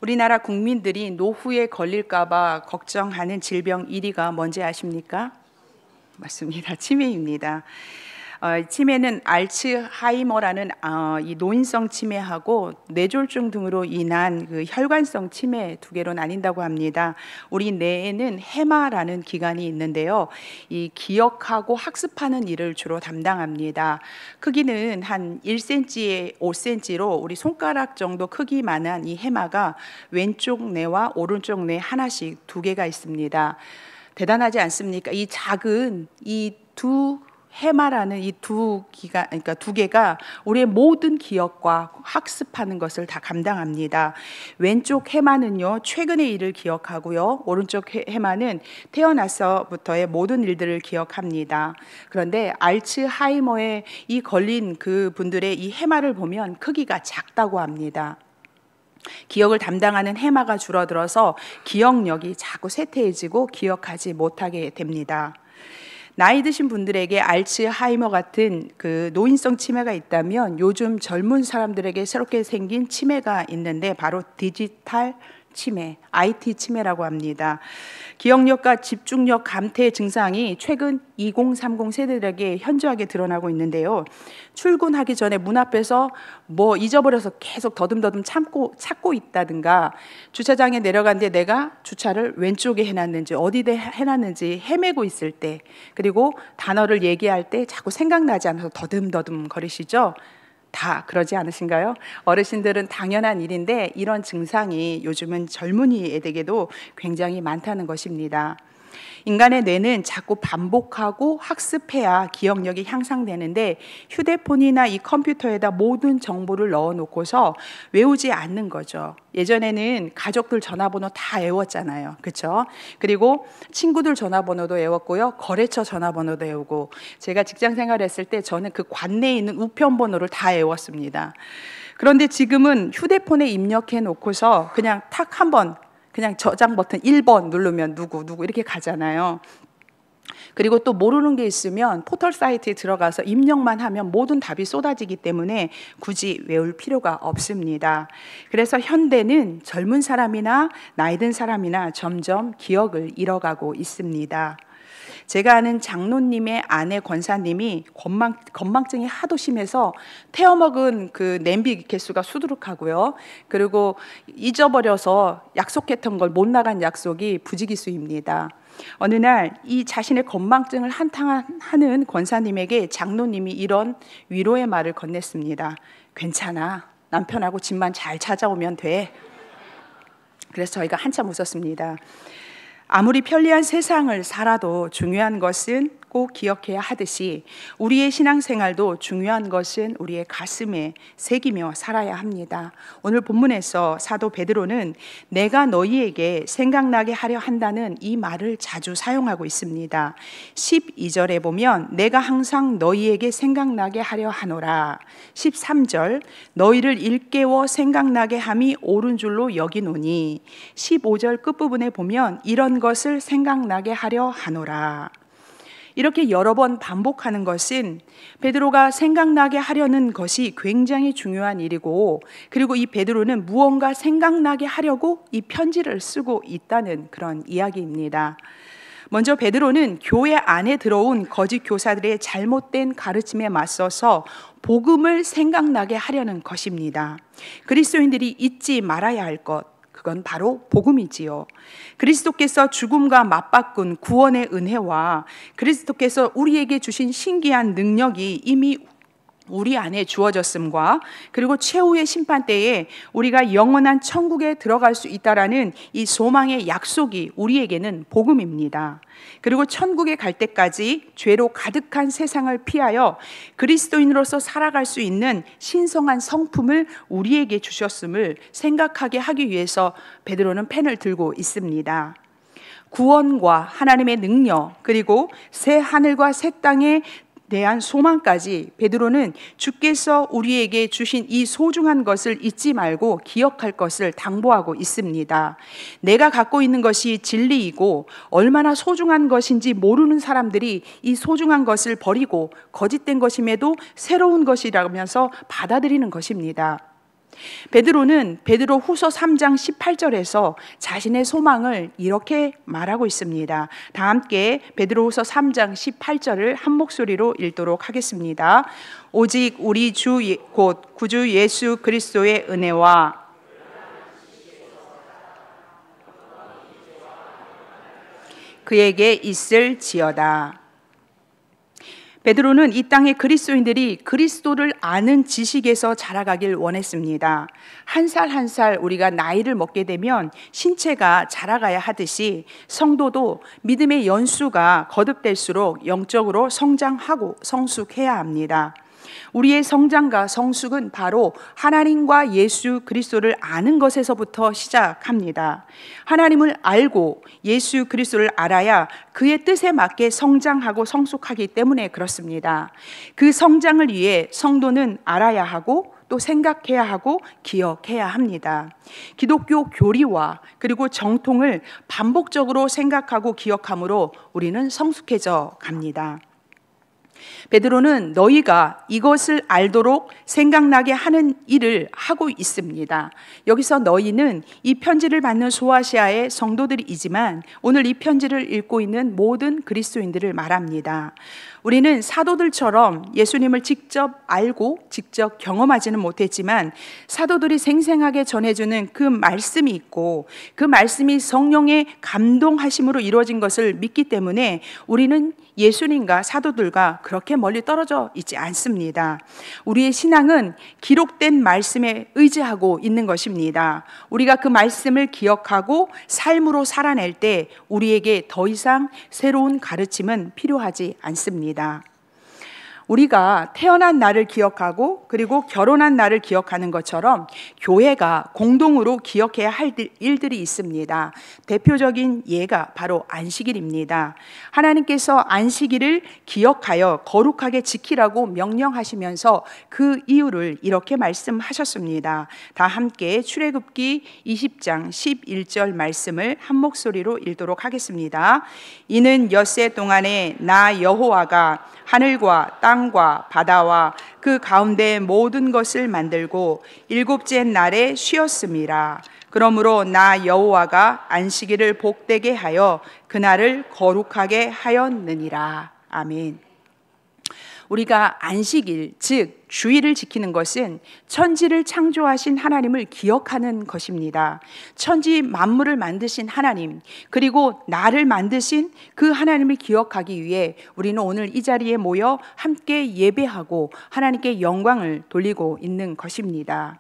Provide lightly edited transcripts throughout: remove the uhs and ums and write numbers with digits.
우리나라 국민들이 노후에 걸릴까봐 걱정하는 질병 1위가 뭔지 아십니까? 맞습니다. 치매입니다. 치매는 알츠하이머라는 이 노인성 치매하고 뇌졸중 등으로 인한 그 혈관성 치매 두 개로 나뉜다고 합니다. 우리 뇌에는 해마라는 기관이 있는데요. 이 기억하고 학습하는 일을 주로 담당합니다. 크기는 한 1cm에 5cm로 우리 손가락 정도 크기만한 이 해마가 왼쪽 뇌와 오른쪽 뇌 하나씩 두 개가 있습니다. 대단하지 않습니까? 이 작은 이 두 해마라는 이 두 기가, 그러니까 두 개가 우리의 모든 기억과 학습하는 것을 다 감당합니다. 왼쪽 해마는요, 최근의 일을 기억하고요, 오른쪽 해마는 태어나서부터의 모든 일들을 기억합니다. 그런데 알츠하이머에 이 걸린 그 분들의 이 해마를 보면 크기가 작다고 합니다. 기억을 담당하는 해마가 줄어들어서 기억력이 자꾸 쇠퇴해지고 기억하지 못하게 됩니다. 나이 드신 분들에게 알츠하이머 같은 그 노인성 치매가 있다면 요즘 젊은 사람들에게 새롭게 생긴 치매가 있는데 바로 디지털 치매, IT 치매라고 합니다. 기억력과 집중력 감퇴 증상이 최근 2030 세대들에게 현저하게 드러나고 있는데요. 출근하기 전에 문 앞에서 뭐 잊어버려서 계속 더듬더듬 찾고 있다든가, 주차장에 내려갔는데 내가 주차를 왼쪽에 해놨는지 어디에 해놨는지 헤매고 있을 때, 그리고 단어를 얘기할 때 자꾸 생각나지 않아서 더듬더듬 거리시죠? 다 그러지 않으신가요? 어르신들은 당연한 일인데 이런 증상이 요즘은 젊은이에게도 굉장히 많다는 것입니다. 인간의 뇌는 자꾸 반복하고 학습해야 기억력이 향상되는데 휴대폰이나 이 컴퓨터에다 모든 정보를 넣어놓고서 외우지 않는 거죠. 예전에는 가족들 전화번호 다 외웠잖아요. 그렇죠? 그리고 친구들 전화번호도 외웠고요. 거래처 전화번호도 외우고, 제가 직장 생활했을 때 저는 그 관내에 있는 우편번호를 다 외웠습니다. 그런데 지금은 휴대폰에 입력해 놓고서 그냥 탁 한번 그냥 저장 버튼 1번 누르면 누구 이렇게 가잖아요. 그리고 또 모르는 게 있으면 포털 사이트에 들어가서 입력만 하면 모든 답이 쏟아지기 때문에 굳이 외울 필요가 없습니다. 그래서 현대는 젊은 사람이나 나이 든 사람이나 점점 기억을 잃어가고 있습니다. 제가 아는 장로님의 아내 권사님이 건망증이 하도 심해서 태워먹은 그 냄비 개수가 수두룩하고요. 그리고 잊어버려서 약속했던 걸 못 나간 약속이 부지기수입니다. 어느 날 이 자신의 건망증을 한탄하는 권사님에게 장로님이 이런 위로의 말을 건넸습니다. 괜찮아. 남편하고 집만 잘 찾아오면 돼. 그래서 저희가 한참 웃었습니다. 아무리 편리한 세상을 살아도 중요한 것은 꼭 기억해야 하듯이 우리의 신앙생활도 중요한 것은 우리의 가슴에 새기며 살아야 합니다. 오늘 본문에서 사도 베드로는 내가 너희에게 생각나게 하려 한다는 이 말을 자주 사용하고 있습니다. 12절에 보면 내가 항상 너희에게 생각나게 하려 하노라. 13절 너희를 일깨워 생각나게 함이 옳은 줄로 여기노니. 15절 끝부분에 보면 이런 것을 생각나게 하려 하노라. 이렇게 여러 번 반복하는 것은 베드로가 생각나게 하려는 것이 굉장히 중요한 일이고, 그리고 이 베드로는 무언가 생각나게 하려고 이 편지를 쓰고 있다는 그런 이야기입니다. 먼저 베드로는 교회 안에 들어온 거짓 교사들의 잘못된 가르침에 맞서서 복음을 생각나게 하려는 것입니다. 그리스도인들이 잊지 말아야 할 것, 그건 바로 복음이지요. 그리스도께서 죽음과 맞바꾼 구원의 은혜와 그리스도께서 우리에게 주신 신기한 능력이 이미 우리 안에 주어졌음과, 그리고 최후의 심판 때에 우리가 영원한 천국에 들어갈 수 있다라는 이 소망의 약속이 우리에게는 복음입니다. 그리고 천국에 갈 때까지 죄로 가득한 세상을 피하여 그리스도인으로서 살아갈 수 있는 신성한 성품을 우리에게 주셨음을 생각하게 하기 위해서 베드로는 펜을 들고 있습니다. 구원과 하나님의 능력, 그리고 새 하늘과 새 땅에 대한 소망까지 베드로는 주께서 우리에게 주신 이 소중한 것을 잊지 말고 기억할 것을 당부하고 있습니다. 내가 갖고 있는 것이 진리이고 얼마나 소중한 것인지 모르는 사람들이 이 소중한 것을 버리고 거짓된 것임에도 새로운 것이라면서 받아들이는 것입니다. 베드로는 베드로후서 3장 18절에서 자신의 소망을 이렇게 말하고 있습니다. 다 함께 베드로후서 3장 18절을 한 목소리로 읽도록 하겠습니다. 오직 우리 주 곧 구주 예수 그리스도의 은혜와 그에게 있을지어다. 베드로는 이 땅의 그리스도인들이 그리스도를 아는 지식에서 자라가길 원했습니다. 한 살 한 살 우리가 나이를 먹게 되면 신체가 자라가야 하듯이 성도도 믿음의 연수가 거듭될수록 영적으로 성장하고 성숙해야 합니다. 우리의 성장과 성숙은 바로 하나님과 예수 그리스도를 아는 것에서부터 시작합니다. 하나님을 알고 예수 그리스도를 알아야 그의 뜻에 맞게 성장하고 성숙하기 때문에 그렇습니다. 그 성장을 위해 성도는 알아야 하고 또 생각해야 하고 기억해야 합니다. 기독교 교리와 그리고 정통을 반복적으로 생각하고 기억함으로 우리는 성숙해져 갑니다. 베드로는 너희가 이것을 알도록 생각나게 하는 일을 하고 있습니다. 여기서 너희는 이 편지를 받는 소아시아의 성도들이지만 오늘 이 편지를 읽고 있는 모든 그리스도인들을 말합니다. 우리는 사도들처럼 예수님을 직접 알고 직접 경험하지는 못했지만 사도들이 생생하게 전해주는 그 말씀이 있고 그 말씀이 성령의 감동하심으로 이루어진 것을 믿기 때문에 우리는 예수님과 사도들과 그렇게 멀리 떨어져 있지 않습니다. 우리의 신앙은 기록된 말씀에 의지하고 있는 것입니다. 우리가 그 말씀을 기억하고 삶으로 살아낼 때 우리에게 더 이상 새로운 가르침은 필요하지 않습니다. 우리가 태어난 날을 기억하고 그리고 결혼한 날을 기억하는 것처럼 교회가 공동으로 기억해야 할 일들이 있습니다. 대표적인 예가 바로 안식일입니다. 하나님께서 안식일을 기억하여 거룩하게 지키라고 명령하시면서 그 이유를 이렇게 말씀하셨습니다. 다 함께 출애굽기 20장 11절 말씀을 한 목소리로 읽도록 하겠습니다. 이는 엿새 동안에 나 여호와가 하늘과 땅과 바다와 그 가운데 모든 것을 만들고 일곱째 날에 쉬었음이라. 그러므로 나 여호와가 안식일을 복되게 하여 그날을 거룩하게 하였느니라. 아멘. 우리가 안식일, 즉 주일을 지키는 것은 천지를 창조하신 하나님을 기억하는 것입니다. 천지 만물을 만드신 하나님, 그리고 나를 만드신 그 하나님을 기억하기 위해 우리는 오늘 이 자리에 모여 함께 예배하고 하나님께 영광을 돌리고 있는 것입니다.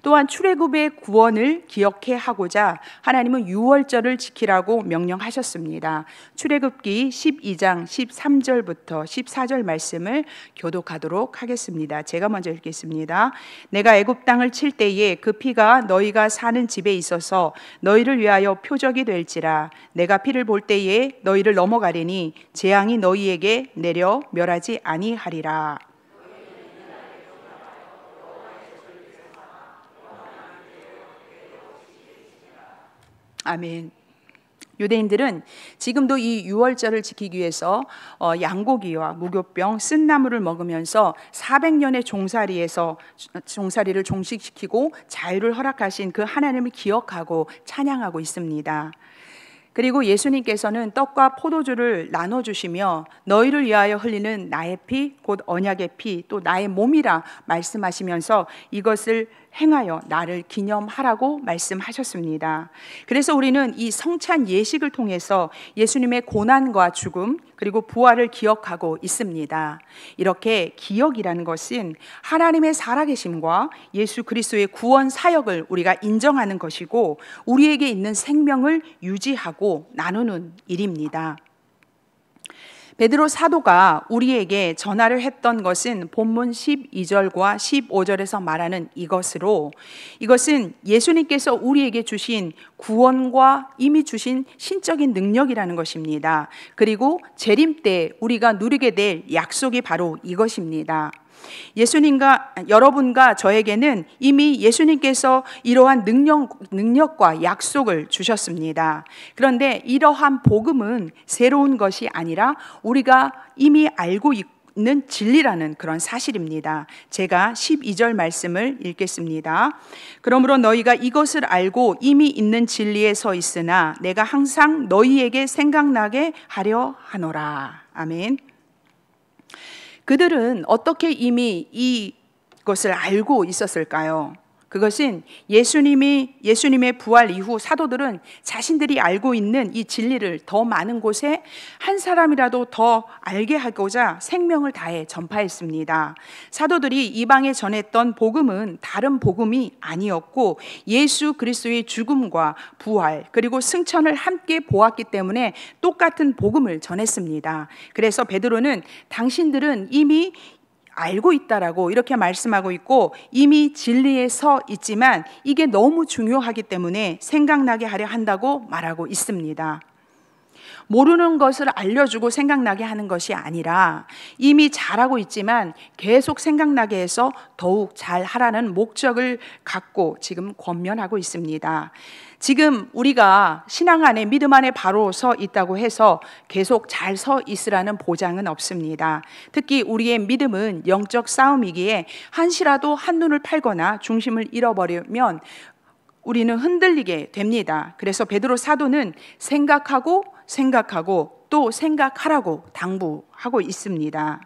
또한 출애굽의 구원을 기억해 하고자 하나님은 유월절을 지키라고 명령하셨습니다. 출애굽기 12장 13절부터 14절 말씀을 교독하도록 하겠습니다. 제가 먼저 읽겠습니다. 내가 애굽 땅을 칠 때에 그 피가 너희가 사는 집에 있어서 너희를 위하여 표적이 될지라. 내가 피를 볼 때에 너희를 넘어가리니 재앙이 너희에게 내려 멸하지 아니하리라. 아멘. 유대인들은 지금도 이 유월절을 지키기 위해서 양고기와 무교병, 쓴나물을 먹으면서 400년의 종살이를 종식시키고 자유를 허락하신 그 하나님을 기억하고 찬양하고 있습니다. 그리고 예수님께서는 떡과 포도주를 나눠주시며 너희를 위하여 흘리는 나의 피, 곧 언약의 피, 또 나의 몸이라 말씀하시면서 이것을 행하여 나를 기념하라고 말씀하셨습니다. 그래서 우리는 이 성찬 예식을 통해서 예수님의 고난과 죽음 그리고 부활을 기억하고 있습니다. 이렇게 기억이라는 것은 하나님의 살아계심과 예수 그리스도의 구원 사역을 우리가 인정하는 것이고 우리에게 있는 생명을 유지하고 나누는 일입니다. 베드로 사도가 우리에게 전하를 했던 것은 본문 12절과 15절에서 말하는 이것은 예수님께서 우리에게 주신 구원과 이미 주신 신적인 능력이라는 것입니다. 그리고 재림 때 우리가 누리게 될 약속이 바로 이것입니다. 예수님과 여러분과 저에게는 이미 예수님께서 이러한 능력과 약속을 주셨습니다. 그런데 이러한 복음은 새로운 것이 아니라 우리가 이미 알고 있는 진리라는 그런 사실입니다. 제가 12절 말씀을 읽겠습니다. 그러므로 너희가 이것을 알고 이미 있는 진리에 서 있으나 내가 항상 너희에게 생각나게 하려 하노라. 아멘. 그들은 어떻게 이미 이것을 알고 있었을까요? 그것은 예수님의 부활 이후 사도들은 자신들이 알고 있는 이 진리를 더 많은 곳에 한 사람이라도 더 알게 하고자 생명을 다해 전파했습니다. 사도들이 이방에 전했던 복음은 다른 복음이 아니었고 예수 그리스도의 죽음과 부활 그리고 승천을 함께 보았기 때문에 똑같은 복음을 전했습니다. 그래서 베드로는 당신들은 이미 알고 있다라고 이렇게 말씀하고 있고 이미 진리에 서 있지만 이게 너무 중요하기 때문에 생각나게 하려 한다고 말하고 있습니다. 모르는 것을 알려주고 생각나게 하는 것이 아니라 이미 잘하고 있지만 계속 생각나게 해서 더욱 잘하라는 목적을 갖고 지금 권면하고 있습니다. 지금 우리가 신앙 안에 믿음 안에 바로 서 있다고 해서 계속 잘 서 있으라는 보장은 없습니다. 특히 우리의 믿음은 영적 싸움이기에 한시라도 한눈을 팔거나 중심을 잃어버리면 우리는 흔들리게 됩니다. 그래서 베드로 사도는 생각하고 또 생각하라고 당부하고 있습니다.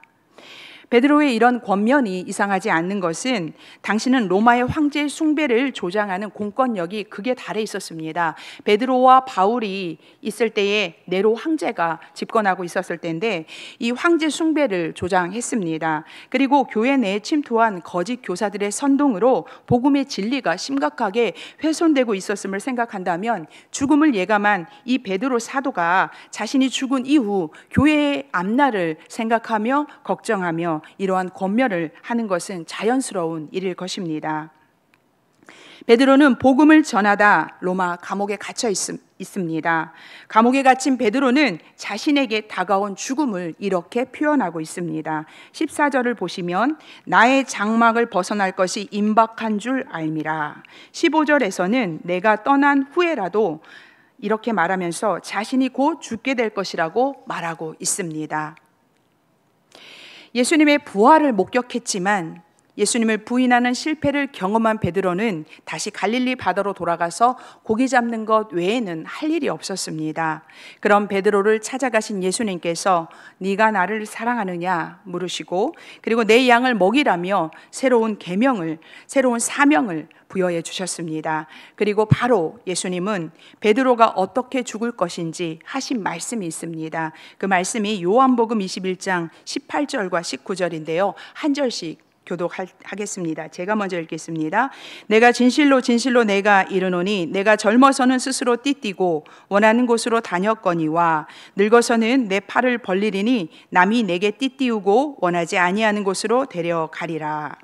베드로의 이런 권면이 이상하지 않는 것은 당신은 로마의 황제 숭배를 조장하는 공권력이 극에 달해 있었습니다. 베드로와 바울이 있을 때에 네로 황제가 집권하고 있었을 때인데 이 황제 숭배를 조장했습니다. 그리고 교회 내에 침투한 거짓 교사들의 선동으로 복음의 진리가 심각하게 훼손되고 있었음을 생각한다면 죽음을 예감한 이 베드로 사도가 자신이 죽은 이후 교회의 앞날을 생각하며 걱정하며 이러한 권면을 하는 것은 자연스러운 일일 것입니다. 베드로는 복음을 전하다 로마 감옥에 갇혀 있습니다. 감옥에 갇힌 베드로는 자신에게 다가온 죽음을 이렇게 표현하고 있습니다. 14절을 보시면 나의 장막을 벗어날 것이 임박한 줄 알미라. 15절에서는 내가 떠난 후에라도 이렇게 말하면서 자신이 곧 죽게 될 것이라고 말하고 있습니다. 예수님의 부활을 목격했지만 예수님을 부인하는 실패를 경험한 베드로는 다시 갈릴리 바다로 돌아가서 고기 잡는 것 외에는 할 일이 없었습니다. 그런 베드로를 찾아가신 예수님께서 네가 나를 사랑하느냐 물으시고 그리고 내 양을 먹이라며 새로운 사명을 부여해 주셨습니다. 그리고 바로 예수님은 베드로가 어떻게 죽을 것인지 하신 말씀이 있습니다. 그 말씀이 요한복음 21장 18절과 19절인데요. 한 절씩 교독하겠습니다. 제가 먼저 읽겠습니다. 내가 진실로 내가 이르노니 내가 젊어서는 스스로 띠띠고 원하는 곳으로 다녔거니와 늙어서는 내 팔을 벌리리니 남이 내게 띠띠우고 원하지 아니하는 곳으로 데려가리라.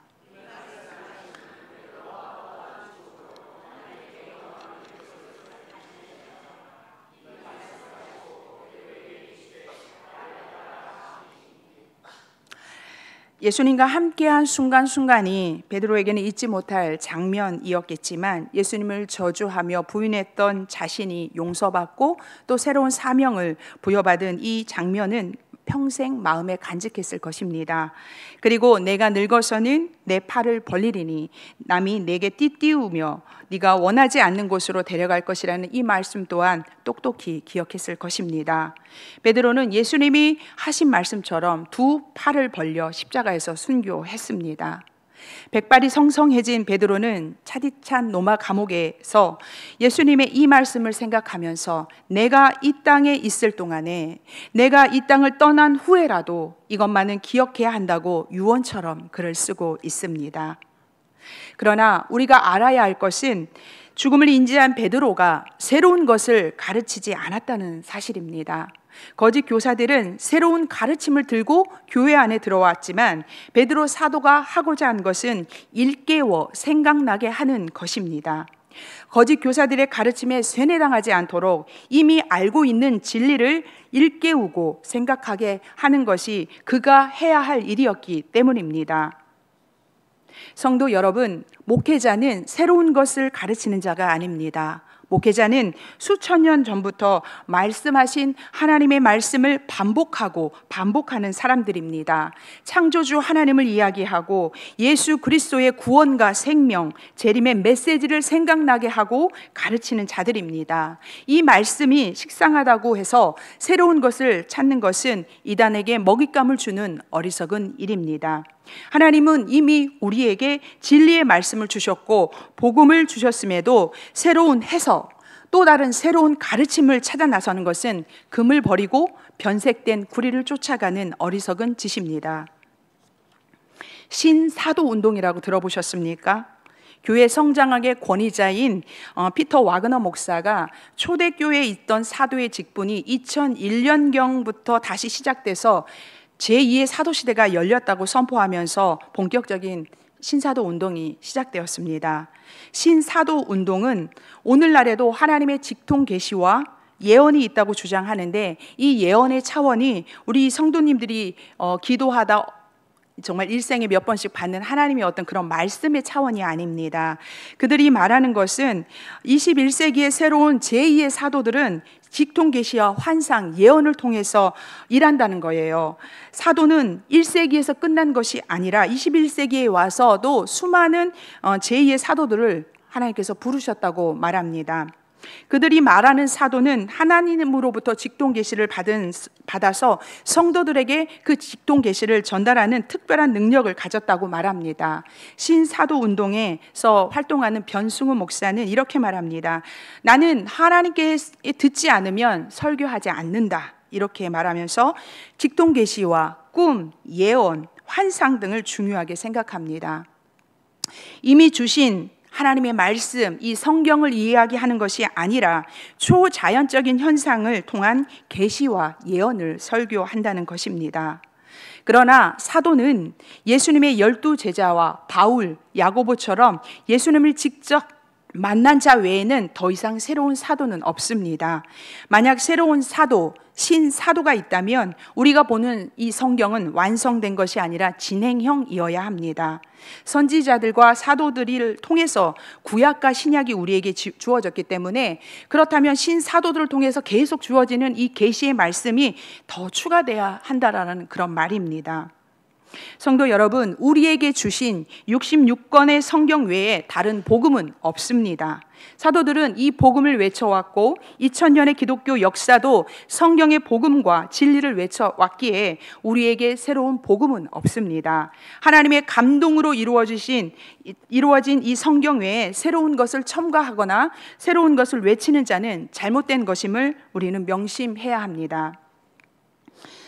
예수님과 함께한 순간순간이 베드로에게는 잊지 못할 장면이었겠지만 예수님을 저주하며 부인했던 자신이 용서받고 또 새로운 사명을 부여받은 이 장면은 평생 마음에 간직했을 것입니다. 그리고 내가 늙어서는 내 팔을 벌리리니 남이 내게 띠띠우며 네가 원하지 않는 곳으로 데려갈 것이라는 이 말씀 또한 똑똑히 기억했을 것입니다. 베드로는 예수님이 하신 말씀처럼 두 팔을 벌려 십자가에서 순교했습니다. 백발이 성성해진 베드로는 차디찬 로마 감옥에서 예수님의 이 말씀을 생각하면서 내가 이 땅에 있을 동안에 내가 이 땅을 떠난 후에라도 이것만은 기억해야 한다고 유언처럼 글을 쓰고 있습니다. 그러나 우리가 알아야 할 것은 죽음을 인지한 베드로가 새로운 것을 가르치지 않았다는 사실입니다. 거짓 교사들은 새로운 가르침을 들고 교회 안에 들어왔지만 베드로 사도가 하고자 한 것은 일깨워 생각나게 하는 것입니다. 거짓 교사들의 가르침에 세뇌당하지 않도록 이미 알고 있는 진리를 일깨우고 생각하게 하는 것이 그가 해야 할 일이었기 때문입니다. 성도 여러분, 목회자는 새로운 것을 가르치는 자가 아닙니다. 목회자는 수천 년 전부터 말씀하신 하나님의 말씀을 반복하는 사람들입니다. 창조주 하나님을 이야기하고 예수 그리스도의 구원과 생명, 재림의 메시지를 생각나게 하고 가르치는 자들입니다. 이 말씀이 식상하다고 해서 새로운 것을 찾는 것은 이단에게 먹잇감을 주는 어리석은 일입니다. 하나님은 이미 우리에게 진리의 말씀을 주셨고 복음을 주셨음에도 새로운 해석, 또 다른 새로운 가르침을 찾아 나서는 것은 금을 버리고 변색된 구리를 쫓아가는 어리석은 짓입니다. 신사도 운동이라고 들어보셨습니까? 교회 성장학의 권위자인 피터 와그너 목사가 초대교회에 있던 사도의 직분이 2001년경부터 다시 시작돼서 제2의 사도시대가 열렸다고 선포하면서 본격적인 신사도 운동이 시작되었습니다. 신사도 운동은 오늘날에도 하나님의 직통 계시와 예언이 있다고 주장하는데, 이 예언의 차원이 우리 성도님들이 기도하다 정말 일생에 몇 번씩 받는 하나님의 어떤 그런 말씀의 차원이 아닙니다. 그들이 말하는 것은 21세기의 새로운 제2의 사도들은 직통 계시와 환상, 예언을 통해서 일한다는 거예요. 사도는 1세기에서 끝난 것이 아니라 21세기에 와서도 수많은 제2의 사도들을 하나님께서 부르셨다고 말합니다. 그들이 말하는 사도는 하나님으로부터 직통 계시를 받아서 성도들에게 그 직통 계시를 전달하는 특별한 능력을 가졌다고 말합니다. 신사도 운동에서 활동하는 변승우 목사는 이렇게 말합니다. 나는 하나님께 듣지 않으면 설교하지 않는다, 이렇게 말하면서 직통 계시와 꿈, 예언, 환상 등을 중요하게 생각합니다. 이미 주신 하나님의 말씀, 이 성경을 이야기하는 것이 아니라 초자연적인 현상을 통한 계시와 예언을 설교한다는 것입니다. 그러나 사도는 예수님의 12 제자와 바울, 야고보처럼 예수님을 직접 만난 자 외에는 더 이상 새로운 사도는 없습니다. 만약 새로운 사도, 신사도가 있다면 우리가 보는 이 성경은 완성된 것이 아니라 진행형이어야 합니다. 선지자들과 사도들을 통해서 구약과 신약이 우리에게 주어졌기 때문에, 그렇다면 신사도들을 통해서 계속 주어지는 이 계시의 말씀이 더 추가돼야 한다라는 그런 말입니다. 성도 여러분, 우리에게 주신 66권의 성경 외에 다른 복음은 없습니다. 사도들은 이 복음을 외쳐왔고 2000년의 기독교 역사도 성경의 복음과 진리를 외쳐왔기에 우리에게 새로운 복음은 없습니다. 하나님의 감동으로 이루어진 이 성경 외에 새로운 것을 첨가하거나 새로운 것을 외치는 자는 잘못된 것임을 우리는 명심해야 합니다.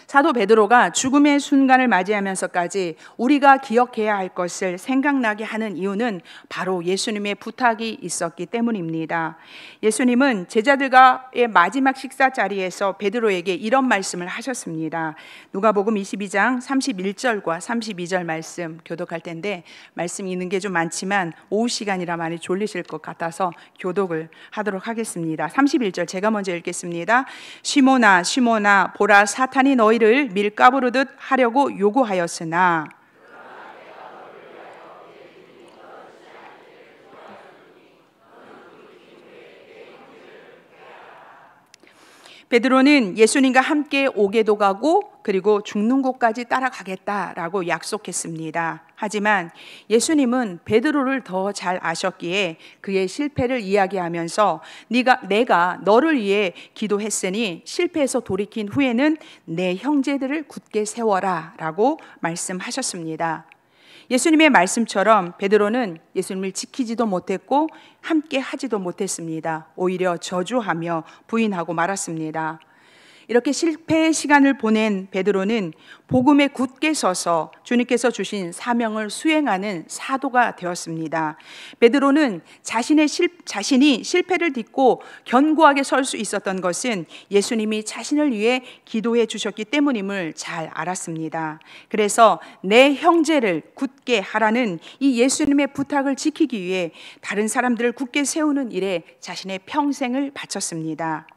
사도 베드로가 죽음의 순간을 맞이하면서까지 우리가 기억해야 할 것을 생각나게 하는 이유는 바로 예수님의 부탁이 있었기 때문입니다. 예수님은 제자들과의 마지막 식사 자리에서 베드로에게 이런 말씀을 하셨습니다. 누가복음 22장 31절과 32절 말씀 교독할 텐데, 말씀 있는 게 좀 많지만 오후 시간이라 많이 졸리실 것 같아서 교독을 하도록 하겠습니다. 31절 제가 먼저 읽겠습니다. 시몬아 시몬아, 보라, 사탄이 너희를 밀가부르듯 하려고 요구하였으나 베드로는 예수님과 함께 오게도 가고 그리고 죽는 곳까지 따라가겠다라고 약속했습니다. 하지만 예수님은 베드로를 더 잘 아셨기에 그의 실패를 이야기하면서 내가 너를 위해 기도했으니 실패해서 돌이킨 후에는 내 형제들을 굳게 세워라 라고 말씀하셨습니다. 예수님의 말씀처럼 베드로는 예수님을 지키지도 못했고 함께 하지도 못했습니다. 오히려 저주하며 부인하고 말았습니다. 이렇게 실패의 시간을 보낸 베드로는 복음에 굳게 서서 주님께서 주신 사명을 수행하는 사도가 되었습니다. 베드로는 자신이 실패를 딛고 견고하게 설 수 있었던 것은 예수님이 자신을 위해 기도해 주셨기 때문임을 잘 알았습니다. 그래서 내 형제를 굳게 하라는 이 예수님의 부탁을 지키기 위해 다른 사람들을 굳게 세우는 일에 자신의 평생을 바쳤습니다.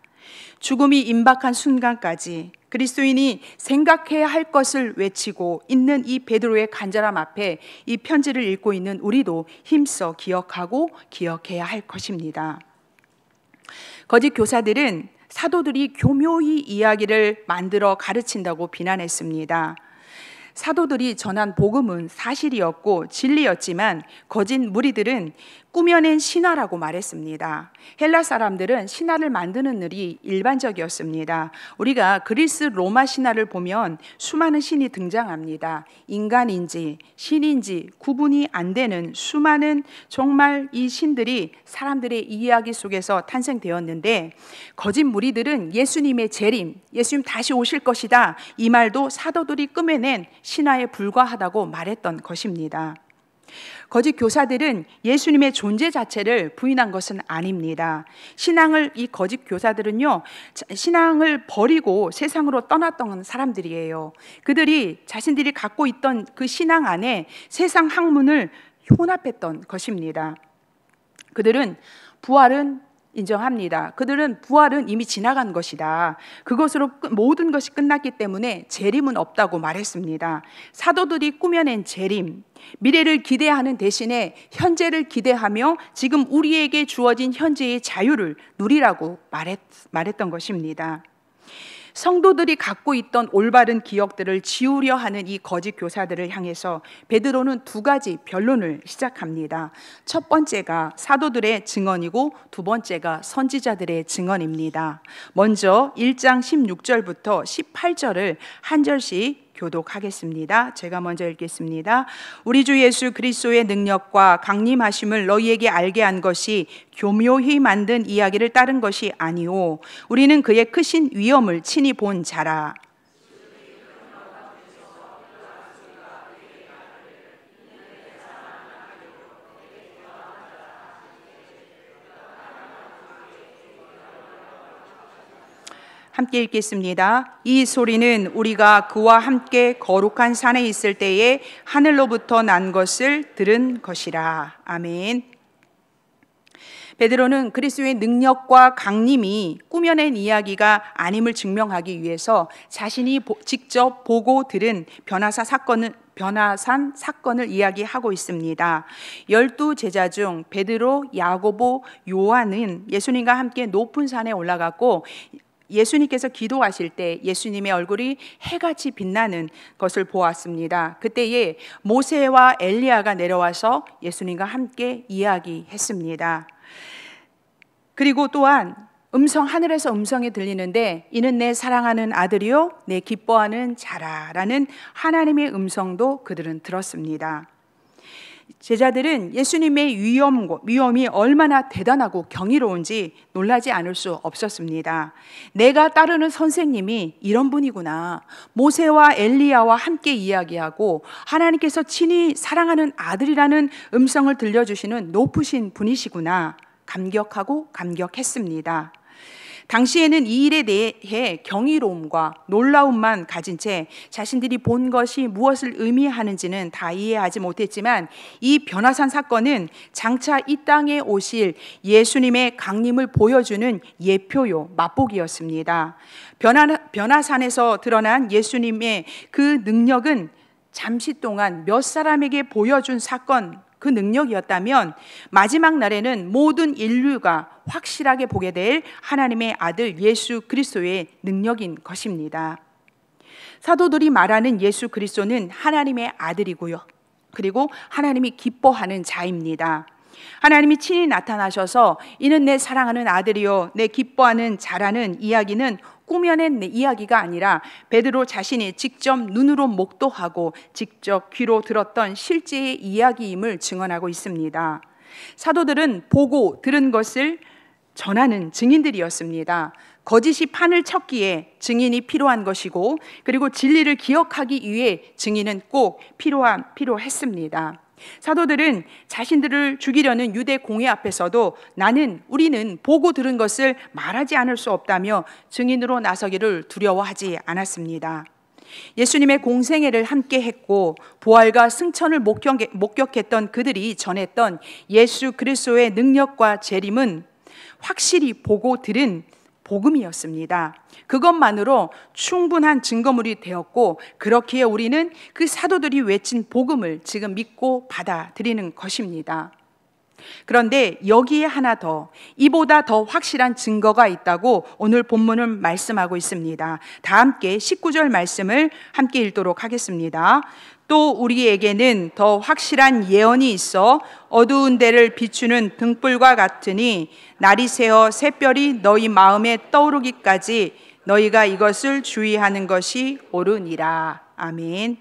죽음이 임박한 순간까지 그리스도인이 생각해야 할 것을 외치고 있는 이 베드로의 간절함 앞에 이 편지를 읽고 있는 우리도 힘써 기억하고 기억해야 할 것입니다. 거짓 교사들은 사도들이 교묘히 이야기를 만들어 가르친다고 비난했습니다. 사도들이 전한 복음은 사실이었고 진리였지만 거짓 무리들은 꾸며낸 신화라고 말했습니다. 헬라 사람들은 신화를 만드는 일이 일반적이었습니다. 우리가 그리스 로마 신화를 보면 수많은 신이 등장합니다. 인간인지 신인지 구분이 안 되는 수많은 정말 이 신들이 사람들의 이야기 속에서 탄생되었는데 거짓 무리들은 예수님의 재림, 예수님 다시 오실 것이다, 이 말도 사도들이 꾸며낸 신화에 불과하다고 말했던 것입니다. 거짓 교사들은 예수님의 존재 자체를 부인한 것은 아닙니다. 이 거짓 교사들은요, 신앙을 버리고 세상으로 떠났던 사람들이에요. 그들이 자신들이 갖고 있던 그 신앙 안에 세상 학문을 혼합했던 것입니다. 그들은 부활은 인정합니다. 그들은 부활은 이미 지나간 것이다, 그것으로 모든 것이 끝났기 때문에 재림은 없다고 말했습니다. 사도들이 꾸며낸 재림, 미래를 기대하는 대신에 현재를 기대하며 지금 우리에게 주어진 현재의 자유를 누리라고 말했던 것입니다. 성도들이 갖고 있던 올바른 기억들을 지우려 하는 이 거짓 교사들을 향해서 베드로는 두 가지 변론을 시작합니다. 첫 번째가 사도들의 증언이고 두 번째가 선지자들의 증언입니다. 먼저 1장 16절부터 18절을 한 절씩 교독하겠습니다. 제가 먼저 읽겠습니다. 우리 주 예수 그리스도의 능력과 강림하심을 너희에게 알게 한 것이 교묘히 만든 이야기를 따른 것이 아니오. 우리는 그의 크신 위엄을 친히 본 자라. 함께 읽겠습니다. 이 소리는 우리가 그와 함께 거룩한 산에 있을 때에 하늘로부터 난 것을 들은 것이라. 아멘. 베드로는 그리스도의 능력과 강림이 꾸며낸 이야기가 아님을 증명하기 위해서 자신이 직접 보고 들은 변화산 사건을 이야기하고 있습니다. 12 제자 중 베드로, 야고보, 요한은 예수님과 함께 높은 산에 올라갔고 예수님께서 기도하실 때 예수님의 얼굴이 해같이 빛나는 것을 보았습니다. 그때에 모세와 엘리야가 내려와서 예수님과 함께 이야기했습니다. 그리고 또한 하늘에서 음성이 들리는데 이는 내 사랑하는 아들이요 내 기뻐하는 자라라는 하나님의 음성도 그들은 들었습니다. 제자들은 예수님의 위엄이 얼마나 대단하고 경이로운지 놀라지 않을 수 없었습니다. 내가 따르는 선생님이 이런 분이구나, 모세와 엘리야와 함께 이야기하고 하나님께서 친히 사랑하는 아들이라는 음성을 들려주시는 높으신 분이시구나, 감격하고 감격했습니다. 당시에는 이 일에 대해 경이로움과 놀라움만 가진 채 자신들이 본 것이 무엇을 의미하는지는 다 이해하지 못했지만 이 변화산 사건은 장차 이 땅에 오실 예수님의 강림을 보여주는 예표요, 맛보기였습니다. 변화산에서 드러난 예수님의 그 능력은 잠시 동안 몇 사람에게 보여준 사건, 그 능력이었다면 마지막 날에는 모든 인류가 확실하게 보게 될 하나님의 아들 예수 그리스도의 능력인 것입니다. 사도들이 말하는 예수 그리스도는 하나님의 아들이고요, 그리고 하나님이 기뻐하는 자입니다. 하나님이 친히 나타나셔서 이는 내 사랑하는 아들이요 내 기뻐하는 자라는 이야기는 꾸며낸 이야기가 아니라 베드로 자신이 직접 눈으로 목도하고 직접 귀로 들었던 실제의 이야기임을 증언하고 있습니다. 사도들은 보고 들은 것을 전하는 증인들이었습니다. 거짓이 판을 쳤기에 증인이 필요한 것이고, 그리고 진리를 기억하기 위해 증인은 꼭 필요했습니다. 사도들은 자신들을 죽이려는 유대 공회 앞에서도 우리는 보고 들은 것을 말하지 않을 수 없다며 증인으로 나서기를 두려워하지 않았습니다. 예수님의 공생애를 함께 했고 부활과 승천을 목격했던 그들이 전했던 예수 그리스도의 능력과 재림은 확실히 보고 들은 복음이었습니다. 그것만으로 충분한 증거물이 되었고, 그렇기에 우리는 그 사도들이 외친 복음을 지금 믿고 받아들이는 것입니다. 그런데 여기에 하나 더, 이보다 더 확실한 증거가 있다고 오늘 본문은 말씀하고 있습니다. 다 함께 19절 말씀을 함께 읽도록 하겠습니다. 또 우리에게는 더 확실한 예언이 있어 어두운 데를 비추는 등불과 같으니 날이 새어 샛별이 너희 마음에 떠오르기까지 너희가 이것을 주의하는 것이 옳으니라. 아멘.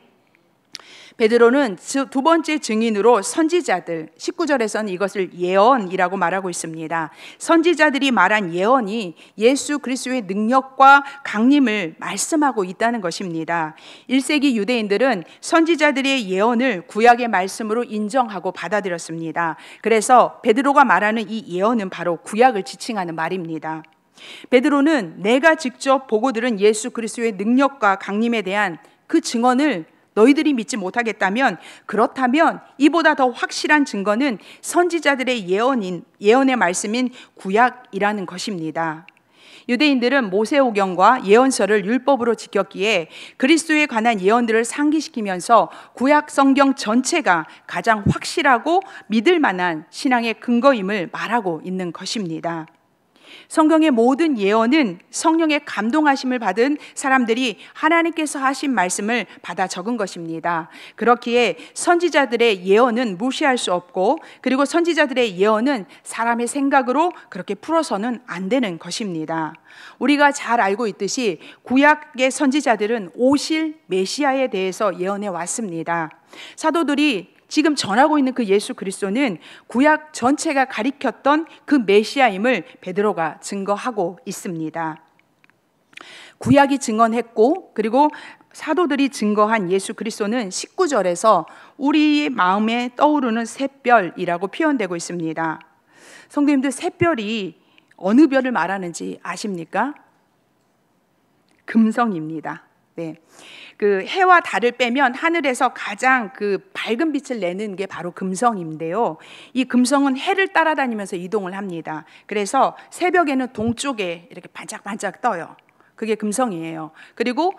베드로는 두 번째 증인으로 선지자들, 19절에서는 이것을 예언이라고 말하고 있습니다. 선지자들이 말한 예언이 예수 그리스도의 능력과 강림을 말씀하고 있다는 것입니다. 1세기 유대인들은 선지자들의 예언을 구약의 말씀으로 인정하고 받아들였습니다. 그래서 베드로가 말하는 이 예언은 바로 구약을 지칭하는 말입니다. 베드로는 내가 직접 보고 들은 예수 그리스도의 능력과 강림에 대한 그 증언을 너희들이 믿지 못하겠다면, 그렇다면 이보다 더 확실한 증거는 선지자들의 예언의 말씀인 구약이라는 것입니다. 유대인들은 모세오경과 예언서를 율법으로 지켰기에 그리스도에 관한 예언들을 상기시키면서 구약 성경 전체가 가장 확실하고 믿을 만한 신앙의 근거임을 말하고 있는 것입니다. 성경의 모든 예언은 성령의 감동하심을 받은 사람들이 하나님께서 하신 말씀을 받아 적은 것입니다. 그렇기에 선지자들의 예언은 무시할 수 없고, 그리고 선지자들의 예언은 사람의 생각으로 그렇게 풀어서는 안 되는 것입니다. 우리가 잘 알고 있듯이 구약의 선지자들은 오실 메시아에 대해서 예언해 왔습니다. 사도들이 지금 전하고 있는 그 예수 그리스도는 구약 전체가 가리켰던 그 메시아임을 베드로가 증거하고 있습니다. 구약이 증언했고, 그리고 사도들이 증거한 예수 그리스도는 19절에서 우리의 마음에 떠오르는 샛별이라고 표현되고 있습니다. 성도님들, 샛별이 어느 별을 말하는지 아십니까? 금성입니다. 네. 그 해와 달을 빼면 하늘에서 가장 그 밝은 빛을 내는 게 바로 금성인데요. 이 금성은 해를 따라다니면서 이동을 합니다. 그래서 새벽에는 동쪽에 이렇게 반짝반짝 떠요. 그게 금성이에요. 그리고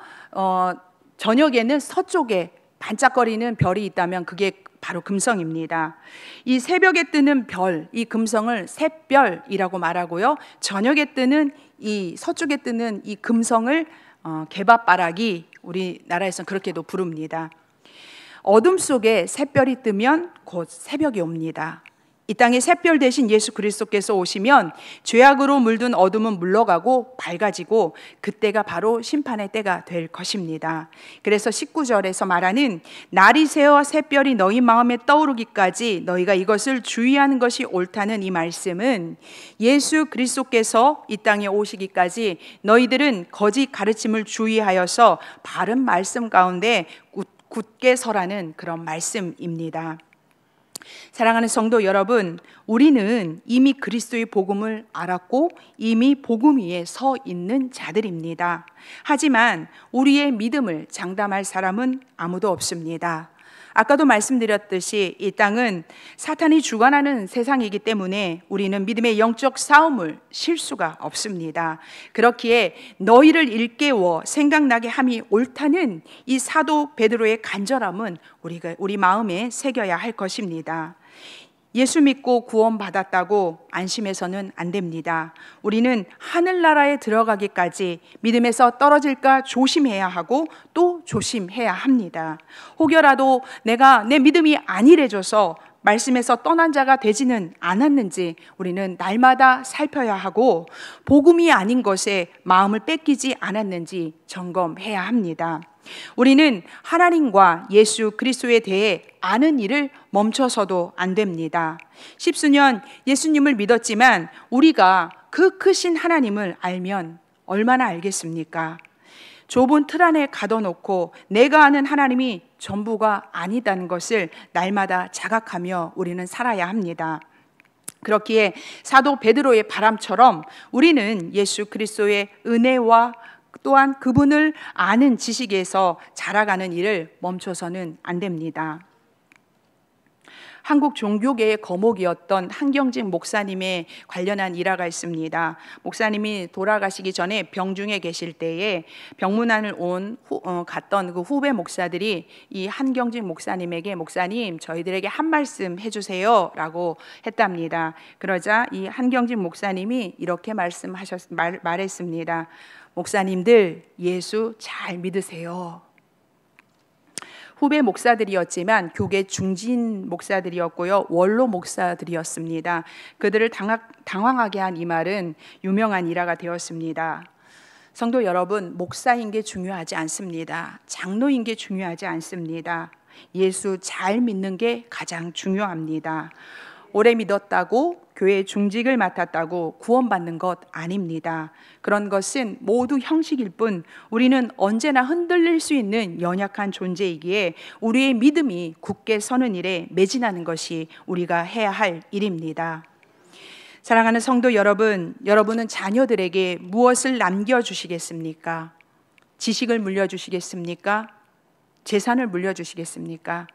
저녁에는 서쪽에 반짝거리는 별이 있다면 그게 바로 금성입니다. 이 새벽에 뜨는 별, 이 금성을 샛별이라고 말하고요. 저녁에 뜨는 이 서쪽에 뜨는 이 금성을 개밥바라기, 우리나라에서는 그렇게도 부릅니다. 어둠 속에 샛별이 뜨면 곧 새벽이 옵니다. 이 땅에 샛별 대신 예수 그리스도께서 오시면 죄악으로 물든 어둠은 물러가고 밝아지고, 그때가 바로 심판의 때가 될 것입니다. 그래서 19절에서 말하는 날이 새어 샛별이 너희 마음에 떠오르기까지 너희가 이것을 주의하는 것이 옳다는 이 말씀은 예수 그리스도께서 이 땅에 오시기까지 너희들은 거짓 가르침을 주의하여서 바른 말씀 가운데 굳게 서라는 그런 말씀입니다. 사랑하는 성도 여러분, 우리는 이미 그리스도의 복음을 알았고 이미 복음 위에 서 있는 자들입니다. 하지만 우리의 믿음을 장담할 사람은 아무도 없습니다. 아까도 말씀드렸듯이 이 땅은 사탄이 주관하는 세상이기 때문에 우리는 믿음의 영적 싸움을 실 수가 없습니다. 그렇기에 너희를 일깨워 생각나게 함이 옳다는 이 사도 베드로의 간절함은 우리 마음에 새겨야 할 것입니다. 예수 믿고 구원받았다고 안심해서는 안 됩니다. 우리는 하늘나라에 들어가기까지 믿음에서 떨어질까 조심해야 하고 또 조심해야 합니다. 혹여라도 내가 내 믿음이 안일해져서 말씀에서 떠난 자가 되지는 않았는지 우리는 날마다 살펴야 하고, 복음이 아닌 것에 마음을 뺏기지 않았는지 점검해야 합니다. 우리는 하나님과 예수 그리스도에 대해 아는 일을 멈춰서도 안 됩니다. 십수년 예수님을 믿었지만 우리가 그 크신 하나님을 알면 얼마나 알겠습니까? 좁은 틀 안에 가둬놓고 내가 아는 하나님이 전부가 아니다는 것을 날마다 자각하며 우리는 살아야 합니다. 그렇기에 사도 베드로의 바람처럼 우리는 예수 그리스도의 은혜와 또한 그분을 아는 지식에서 자라가는 일을 멈춰서는 안 됩니다. 한국 종교계의 거목이었던 한경직 목사님의 관련한 일화가 있습니다. 목사님이 돌아가시기 전에 병중에 계실 때에 병문안을 갔던 그 후배 목사들이 이 한경직 목사님에게 목사님 저희들에게 한 말씀 해주세요 라고 했답니다. 그러자 이 한경직 목사님이 이렇게 말했습니다. 목사님들 예수 잘 믿으세요. 후배 목사들이었지만 교계 중진 목사들이었고요. 원로 목사들이었습니다. 그들을 당황하게 한 이 말은 유명한 일화가 되었습니다. 성도 여러분, 목사인 게 중요하지 않습니다. 장로인 게 중요하지 않습니다. 예수 잘 믿는 게 가장 중요합니다. 오래 믿었다고 교회 중직을 맡았다고 구원받는 것 아닙니다. 그런 것은 모두 형식일 뿐 우리는 언제나 흔들릴 수 있는 연약한 존재이기에 우리의 믿음이 굳게 서는 일에 매진하는 것이 우리가 해야 할 일입니다. 사랑하는 성도 여러분, 여러분은 자녀들에게 무엇을 남겨주시겠습니까? 지식을 물려주시겠습니까? 재산을 물려주시겠습니까?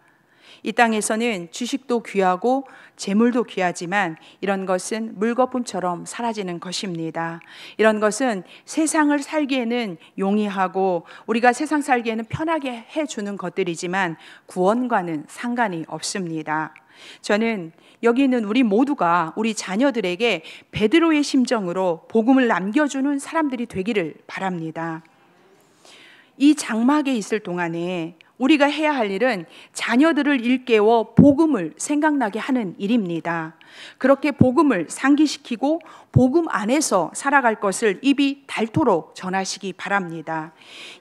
이 땅에서는 주식도 귀하고 재물도 귀하지만 이런 것은 물거품처럼 사라지는 것입니다. 이런 것은 세상을 살기에는 용이하고 우리가 세상 살기에는 편하게 해주는 것들이지만 구원과는 상관이 없습니다. 저는 여기 있는 우리 모두가 우리 자녀들에게 베드로의 심정으로 복음을 남겨주는 사람들이 되기를 바랍니다. 이 장막에 있을 동안에 우리가 해야 할 일은 자녀들을 일깨워 복음을 생각나게 하는 일입니다. 그렇게 복음을 상기시키고 복음 안에서 살아갈 것을 입이 닳도록 전하시기 바랍니다.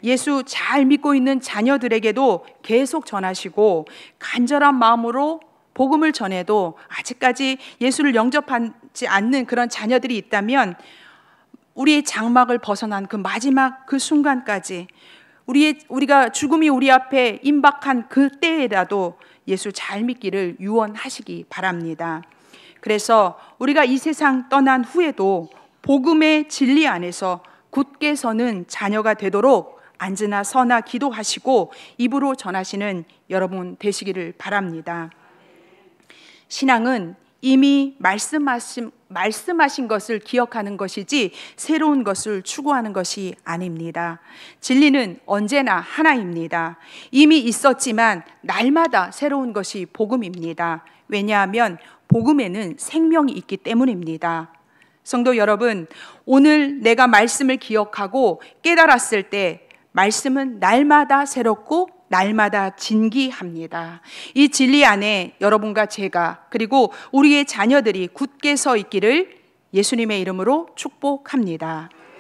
예수 잘 믿고 있는 자녀들에게도 계속 전하시고 간절한 마음으로 복음을 전해도 아직까지 예수를 영접하지 않는 그런 자녀들이 있다면 우리의 장막을 벗어난 그 마지막 그 순간까지 우리가 죽음이 우리 앞에 임박한 그때에라도 예수 잘 믿기를 유언하시기 바랍니다. 그래서 우리가 이 세상 떠난 후에도 복음의 진리 안에서 굳게 서는 자녀가 되도록 앉으나 서나 기도하시고 입으로 전하시는 여러분 되시기를 바랍니다. 신앙은 이미 말씀하신 것을 기억하는 것이지 새로운 것을 추구하는 것이 아닙니다. 진리는 언제나 하나입니다. 이미 있었지만 날마다 새로운 것이 복음입니다. 왜냐하면 복음에는 생명이 있기 때문입니다. 성도 여러분, 오늘 내가 말씀을 기억하고 깨달았을 때 말씀은 날마다 새롭고 날마다 진기합니다. 이 진리 안에 여러분과 제가 그리고 우리의 자녀들이 굳게 서 있기를 예수님의 이름으로 축복합니다.